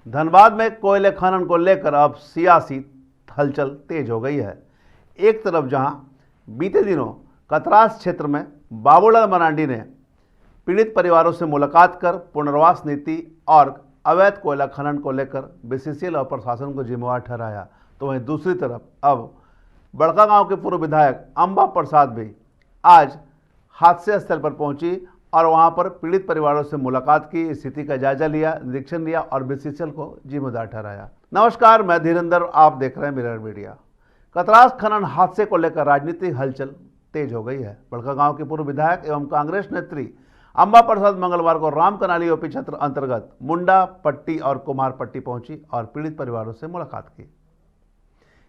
धनबाद में कोयले खनन को लेकर अब सियासी हलचल तेज हो गई है। एक तरफ जहां बीते दिनों कतरास क्षेत्र में बाबूलाल मरांडी ने पीड़ित परिवारों से मुलाकात कर पुनर्वास नीति और अवैध कोयला खनन को लेकर बीसीसीएल और प्रशासन को जिम्मेवार ठहराया, तो वहीं दूसरी तरफ अब बड़का गांव के पूर्व विधायक अंबा प्रसाद भी आज हादसे स्थल पर पहुंची और वहां पर पीड़ित परिवारों से मुलाकात की, स्थिति का जायजा लिया, निरीक्षण लिया और बीसीसीएल को जिम्मेदार ठहराया। नमस्कार, मैं धीरेन्द्र, आप देख रहे हैं मिरर मीडिया। कतरास खनन हादसे को लेकर राजनीतिक हलचल तेज हो गई है। बड़का गांव के पूर्व विधायक एवं कांग्रेस नेत्री अंबा प्रसाद मंगलवार को राम कनाली ओपी क्षेत्र अंतर्गत मुंडा पट्टी और कुमार पट्टी पहुंची और पीड़ित परिवारों से मुलाकात की।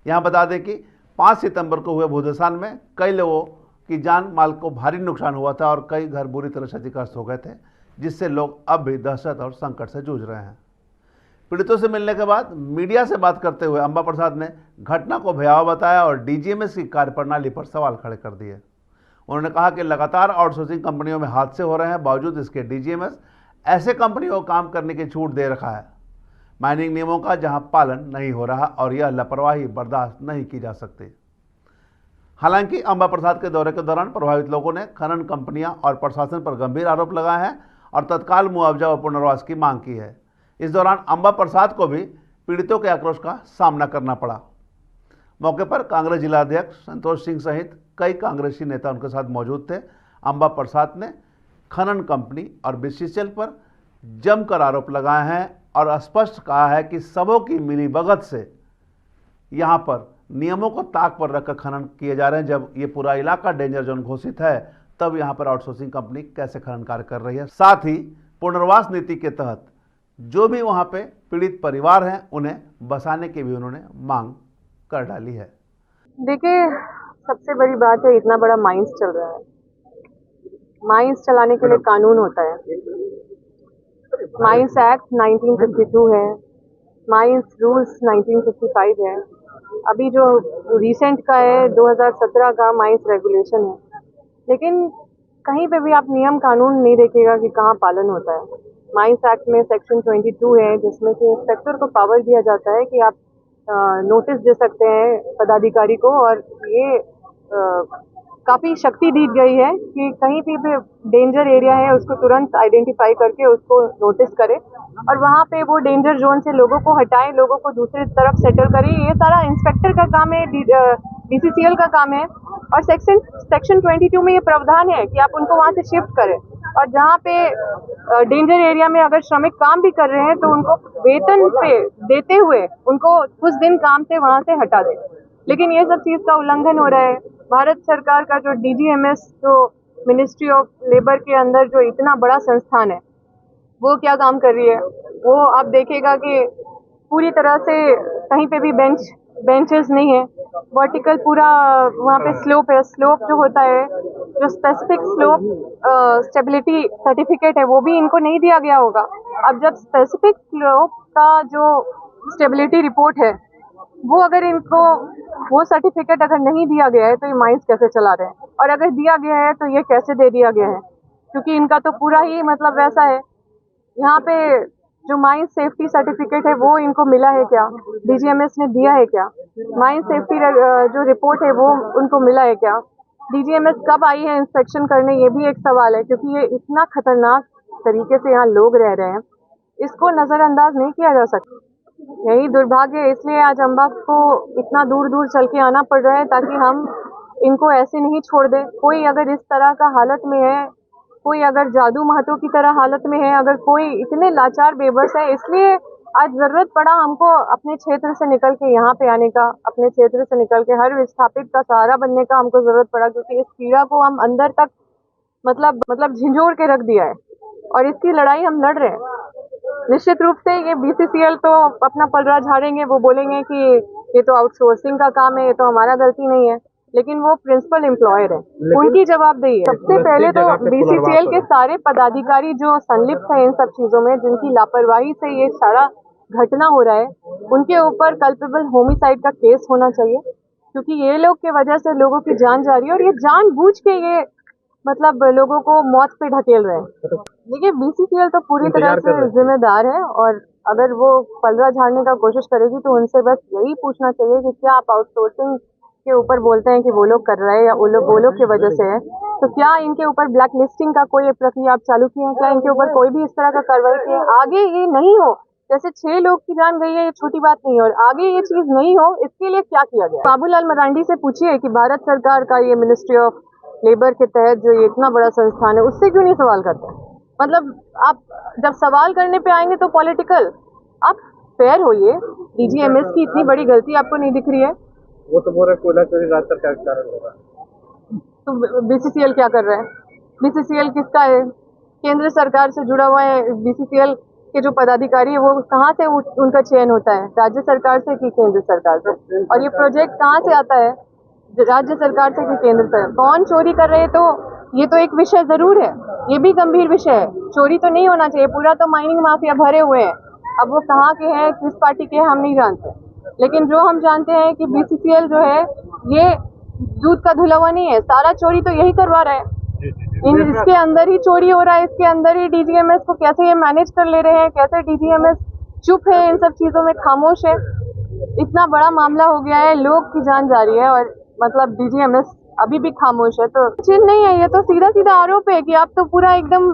यहां बता दें कि 5 सितंबर को हुए भूदसान में कई लोगों की जान माल को भारी नुकसान हुआ था और कई घर बुरी तरह क्षतिग्रस्त हो गए थे, जिससे लोग अब भी दहशत और संकट से जूझ रहे हैं। पीड़ितों से मिलने के बाद मीडिया से बात करते हुए अंबा प्रसाद ने घटना को भयावह बताया और डीजीएमएस की कार्यप्रणाली पर सवाल खड़े कर दिए। उन्होंने कहा कि लगातार आउटसोर्सिंग कंपनियों में हादसे हो रहे हैं, बावजूद इसके डीजीएमएस ऐसे कंपनियों को काम करने की छूट दे रखा है। माइनिंग नियमों का जहां पालन नहीं हो रहा और यह लापरवाही बर्दाश्त नहीं की जा सकती। हालांकि अंबा प्रसाद के दौरे के दौरान प्रभावित लोगों ने खनन कंपनियां और प्रशासन पर गंभीर आरोप लगाए हैं और तत्काल मुआवजा और पुनर्वास की मांग की है। इस दौरान अंबा प्रसाद को भी पीड़ितों के आक्रोश का सामना करना पड़ा। मौके पर कांग्रेस जिला अध्यक्ष संतोष सिंह सहित कई कांग्रेसी नेता उनके साथ मौजूद थे। अंबा प्रसाद ने खनन कंपनी और बीसीसीएल पर जमकर आरोप लगाए हैं और स्पष्ट कहा है कि सबों की मिलीभगत से यहाँ पर नियमों को ताक पर रखकर खनन किए जा रहे हैं। जब ये पूरा इलाका डेंजर जोन घोषित है, तब यहाँ पर आउटसोर्सिंग कंपनी कैसे खनन कार्य कर रही है। साथ ही पुनर्वास नीति के तहत जो भी वहाँ पे पीड़ित परिवार हैं, उन्हें बसाने की भी उन्होंने मांग कर डाली है। देखिए, सबसे बड़ी बात है, इतना बड़ा माइंस चल रहा है। माइंस चलाने के लिए कानून होता है। माइंस एक्ट 1952 है, माइंस रूल्स 1955 है, अभी जो रिसेंट का है 2017 का माइंस रेगुलेशन है। लेकिन कहीं पे भी आप नियम कानून नहीं देखेगा कि कहाँ पालन होता है। माइंस एक्ट में सेक्शन 22 है, जिसमें कि इंस्पेक्टर को पावर दिया जाता है कि आप नोटिस दे सकते हैं पदाधिकारी को, और ये काफ़ी शक्ति दी गई है कि कहीं भी डेंजर एरिया है उसको तुरंत आइडेंटिफाई करके उसको नोटिस करे और वहाँ पे वो डेंजर जोन से लोगों को हटाएं, लोगों को दूसरी तरफ सेटल करें। ये सारा इंस्पेक्टर का काम है, बीसीसीएल का काम है। और सेक्शन 22 में ये प्रावधान है कि आप उनको वहाँ से शिफ्ट करें, और जहाँ पे डेंजर एरिया में अगर श्रमिक काम भी कर रहे हैं तो उनको वेतन पे देते हुए उनको कुछ दिन काम से वहाँ से हटा दें। लेकिन ये सब चीज़ का उल्लंघन हो रहा है। भारत सरकार का जो डीजीएमएस, जो मिनिस्ट्री ऑफ लेबर के अंदर जो इतना बड़ा संस्थान है, वो क्या काम कर रही है, वो आप देखेगा कि पूरी तरह से कहीं पे भी बेंचेस नहीं है, वर्टिकल पूरा वहाँ पे स्लोप है। स्लोप जो होता है, जो स्पेसिफिक स्लोप स्टेबिलिटी सर्टिफिकेट है, वो भी इनको नहीं दिया गया होगा। अब जब स्पेसिफिक स्लोप का जो स्टेबिलिटी रिपोर्ट है, वो अगर इनको वो सर्टिफिकेट अगर नहीं दिया गया है तो ये माइंस कैसे चला रहे हैं, और अगर दिया गया है तो ये कैसे दे दिया गया है, क्योंकि इनका तो पूरा ही मतलब वैसा है। यहाँ पे जो माइंस सेफ्टी सर्टिफिकेट है वो इनको मिला है क्या, डीजीएमएस ने दिया है क्या? माइंस सेफ्टी जो रिपोर्ट है वो उनको मिला है क्या? डीजीएमएस कब आई है इंस्पेक्शन करने, ये भी एक सवाल है, क्योंकि ये इतना खतरनाक तरीके से यहाँ लोग रह रहे हैं, इसको नज़रअंदाज नहीं किया जा सकता। यही दुर्भाग्य है, इसलिए आज अंबा को इतना दूर दूर चल के आना पड़ रहा है ताकि हम इनको ऐसे नहीं छोड़ दें। कोई अगर इस तरह का हालत में है, कोई अगर जादू महतो की तरह हालत में है, अगर कोई इतने लाचार बेबस है, इसलिए आज ज़रूरत पड़ा हमको अपने क्षेत्र से निकल के यहाँ पे आने का, अपने क्षेत्र से निकल के हर विस्थापित का सहारा बनने का हमको ज़रूरत पड़ा, क्योंकि इस पीड़ा को हम अंदर तक मतलब झिंझोड़ के रख दिया है और इसकी लड़ाई हम लड़ रहे हैं। निश्चित रूप से ये बीसीसीएल तो अपना पलड़ा झाड़ेंगे, वो बोलेंगे कि ये तो आउटसोर्सिंग का काम है, ये तो हमारा गलती नहीं है, लेकिन वो प्रिंसिपल एम्प्लॉयर है, उनकी जवाबदेही है। सबसे पहले तो बीसीसीएल के सारे पदाधिकारी जो संलिप्त है इन सब चीजों में, जिनकी लापरवाही से ये सारा घटना हो रहा है, उनके ऊपर कल्पेबल होमिसाइड का केस होना चाहिए, क्योंकि ये लोग के वजह से लोगों की जान जा रही है और ये जानबूझ के ये मतलब लोगों को मौत पे ढकेल रहे हैं। देखिए बीसीसीएल तो पूरी तरह से जिम्मेदार है, और अगर वो पलड़ा झाड़ने का कोशिश करेगी तो उनसे बस यही पूछना चाहिए कि क्या आप आउटसोर्सिंग के ऊपर बोलते हैं कि वो लोग कर रहे हैं या वो लोग की वजह से है, तो क्या इनके ऊपर ब्लैक लिस्टिंग का कोई प्रक्रिया आप चालू की है? क्या इनके ऊपर कोई भी इस तरह का कार्रवाई की है? आगे ये नहीं हो, जैसे 6 लोग की जान गई है, ये छोटी बात नहीं है, और आगे ये चीज नहीं हो इसके लिए क्या किया गया? बाबूलाल मरांडी से पूछिए कि भारत सरकार का ये मिनिस्ट्री ऑफ लेबर के तहत जो ये इतना बड़ा संस्थान है उससे क्यों नहीं सवाल करते? मतलब आप जब सवाल करने पे आएंगे तो पॉलिटिकल, आप फेयर होइए। डीजीएमएस की इतनी बड़ी गलती आपको नहीं दिख रही है? वो तो बोल रहे कोयला चोरी राज्य सरकार के कारण होगा, तो बीसीसीएल क्या कर रहा है? बीसीसीएल किसका है? केंद्र सरकार से जुड़ा हुआ है। बीसीसीएल के जो पदाधिकारी है वो कहाँ से उनका चयन होता है? राज्य सरकार से कि केंद्र सरकार से? और ये प्रोजेक्ट कहाँ से आता है? राज्य सरकार से कि केंद्र सरकार? कौन चोरी कर रहे हैं? तो ये तो एक विषय जरूर है, ये भी गंभीर विषय है। चोरी तो नहीं होना चाहिए, पूरा तो माइनिंग माफिया भरे हुए हैं। अब वो कहाँ के हैं, किस पार्टी के हैं, हम नहीं जानते, लेकिन जो हम जानते हैं कि बीसीसीएल जो है ये दूध का धुला हुआ नहीं है, सारा चोरी तो यही करवा रहा है। इसके अंदर ही चोरी हो रहा है, इसके अंदर ही डीजीएमएस को कैसे ये मैनेज कर ले रहे हैं, कैसे डीजीएमएस चुप है, इन सब चीजों में खामोश है। इतना बड़ा मामला हो गया है, लोग की जान जा रही है, और मतलब डीजीएमएस अभी भी खामोश है। तो चिन्ह नहीं है, ये तो सीधा सीधा आरोप है कि आप तो पूरा एकदम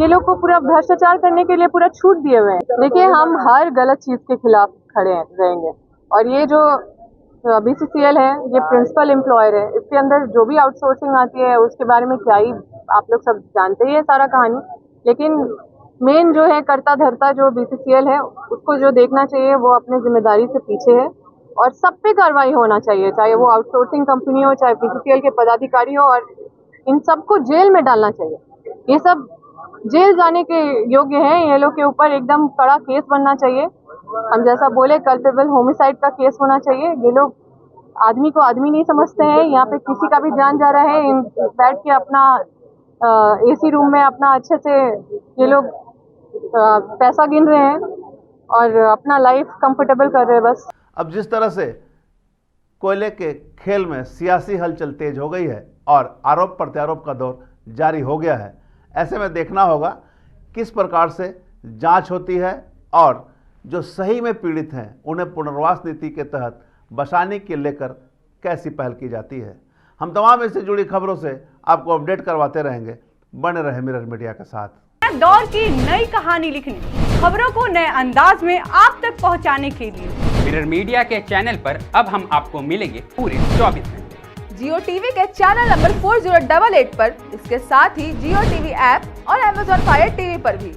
ये लोग को पूरा भ्रष्टाचार करने के लिए पूरा छूट दिए हुए हैं। देखिए हम हर गलत चीज के खिलाफ खड़े रहेंगे, और ये जो बीसीसीएल है ये प्रिंसिपल एम्प्लॉयर है, इसके अंदर जो भी आउटसोर्सिंग आती है उसके बारे में क्या ही आप लोग सब जानते ही है सारा कहानी। लेकिन मेन जो है कर्ता धर्ता जो बीसीसीएल है उसको जो देखना चाहिए वो अपने जिम्मेदारी से पीछे है, और सब पे कार्रवाई होना चाहिए, चाहे वो आउटसोर्सिंग कंपनी हो, चाहे बीसीसीएल के पदाधिकारी हो, और इन सबको जेल में डालना चाहिए। ये सब जेल जाने के योग्य हैं, ये लोग के ऊपर एकदम कड़ा केस बनना चाहिए। हम जैसा बोले कल्पेबल होमिसाइड का केस होना चाहिए। ये लोग आदमी को आदमी नहीं समझते हैं, यहाँ पे किसी का भी जान जा रहा है, बैठ के अपना एसी रूम में अपना अच्छे से ये लोग पैसा गिन रहे हैं और अपना लाइफ कंफर्टेबल कर रहे हैं बस। अब जिस तरह से कोयले के खेल में सियासी हलचल तेज हो गई है और आरोप प्रत्यारोप का दौर जारी हो गया है, ऐसे में देखना होगा किस प्रकार से जांच होती है और जो सही में पीड़ित हैं उन्हें पुनर्वास नीति के तहत बसाने के लेकर कैसी पहल की जाती है। हम तमाम इससे जुड़ी खबरों से आपको अपडेट करवाते रहेंगे। बने रहे मिरर मीडिया के साथ। दौर की नई कहानी लिखने, खबरों को नए अंदाज में आप तक पहुंचाने के लिए मिरर मीडिया के चैनल पर अब हम आपको मिलेंगे पूरे 24 घंटे। जियो टीवी के चैनल नंबर 4088 पर, इसके साथ ही जियो टीवी ऐप और Amazon Fire TV पर भी।